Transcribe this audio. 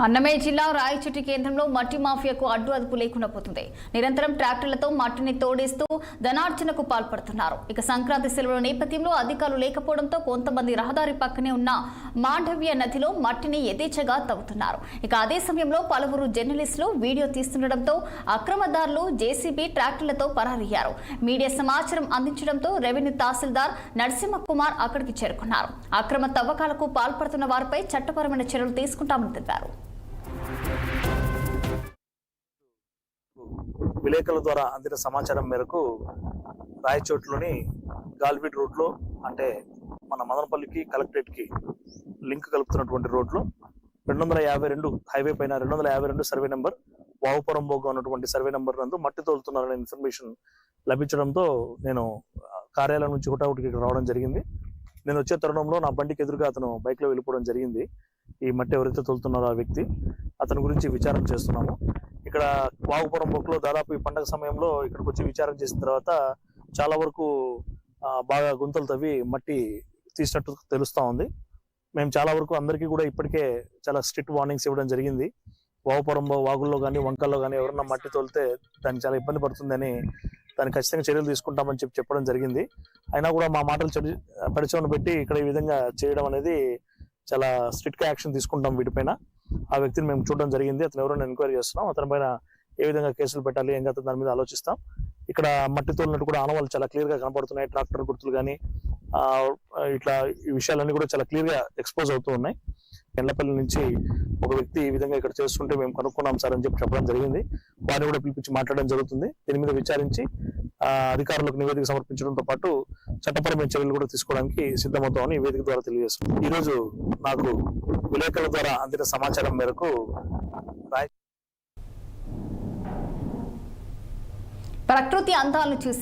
అన్నమయ్య జిల్లా రాయచోటి కేంద్రంలో మట్టి మాఫియాకు అడ్డు లేకుండా పోతుంది. నిరంతరం ట్రాక్టర్లతో మట్టిని తోడేస్తూ ధనార్జనకు పాల్పడుతున్నారు. ఇక సంక్రాంతి సెలవుల నేపథ్యంలో అధికారులు లేకపోవడంతో కొంతమంది రహదారి పక్కనే ఉన్న మాండవ్య నదిలో మట్టిని యథేచ్ఛగా తవ్వుతున్నారు. ఇక అదే సమయంలో పలువురు జర్నలిస్టులు వీడియో తీస్తుండటంతో అక్రమదారులు జేసీబీ ట్రాక్టర్లతో పరారయ్యారు. మీడియా సమాచారం అందించడంతో రెవెన్యూ తహసీల్దార్ నరసింహకుమార్ అక్కడికి చేరుకున్నారు. అక్రమ తవ్వకాలకు పాల్పడుతున్న వారిపై చట్టపరమైన చర్యలు తీసుకుంటామని తెలిపారు. విలేకరుల ద్వారా అందిన సమాచారం మేరకు రాయచోట్లోని గాల్వీడ్ రూట్ లో అంటే మన మదనపల్లికి కలెక్టరేట్ కి లింక్ కలుపుతున్నటువంటి రోడ్లో 252 హైవే పైన 252 సర్వే నెంబర్ వావుపురం బోగా ఉన్నటువంటి సర్వే నెంబర్ నందు మట్టి తోలుతున్నారనే ఇన్ఫర్మేషన్ లభించడంతో నేను కార్యాలయం నుంచి హుటాహుటికి రావడం జరిగింది. నేను వచ్చే తరుణంలో నా బండికి ఎదురుగా అతను బైక్ లో వెళ్ళిపోవడం జరిగింది. ఈ మట్టి ఎవరైతే తోలుతున్నారో ఆ వ్యక్తి, అతని గురించి విచారణ చేస్తున్నాము. ఇక్కడ వాగుపురం బొక్కులో దాదాపు ఈ పండగ సమయంలో ఇక్కడికి వచ్చి విచారణ చేసిన తర్వాత చాలా వరకు బాగా గుంతలు తవ్వి మట్టి తీసినట్టు తెలుస్తా ఉంది. మేము చాలా వరకు అందరికీ కూడా ఇప్పటికే చాలా స్ట్రిక్ట్ వార్నింగ్స్ ఇవ్వడం జరిగింది. వాగుపురం వాగుల్లో కానీ వంకల్లో కానీ ఎవరన్నా మట్టి తోలితే దానికి చాలా ఇబ్బంది పడుతుందని దానికి ఖచ్చితంగా చర్యలు తీసుకుంటామని చెప్పడం జరిగింది. అయినా కూడా మా మాటలు పరిచయం పెట్టి ఇక్కడ ఈ విధంగా చేయడం అనేది చాలా స్ట్రిక్ట్ గా యాక్షన్ తీసుకుంటాం వీటిపైన. ఆ వ్యక్తిని మేము చూడడం జరిగింది. అతను ఎవరైనా ఎంక్వైరీ చేస్తున్నాం. అతని పైన ఏ విధంగా కేసులు పెట్టాలి ఏం కాదు దాని మీద ఆలోచిస్తాం. ఇక్కడ మట్టి తోలినట్టు కూడా ఆనవాళ్ళు చాలా క్లియర్ గా కనపడుతున్నాయి. ట్రాక్టర్ గుర్తులు కానీ ఇట్లా ఈ విషయాలన్నీ కూడా చాలా క్లియర్ గా ఎక్స్పోజ్ అవుతూ ఉన్నాయి. ఎండ్లపల్లి నుంచి ఒక వ్యక్తి ఈ విధంగా ఇక్కడ చేస్తుంటే మేము కనుక్కున్నాం సార్ అని చెప్పడం జరిగింది. వారిని కూడా పిలిపించి మాట్లాడడం జరుగుతుంది. దీని మీద విచారించి అధికారులకు నివేదిక సమర్పించడంతో పాటు చట్టపరమైన చర్యలు కూడా తీసుకోవడానికి సిద్ధమవుతామని ఈ వేదిక ద్వారా తెలియజేస్తున్నాం. ఈ రోజు నాకు విలేకరుల ద్వారా అందిన సమాచారం మేరకు ప్రకృతి అందాలను చూసి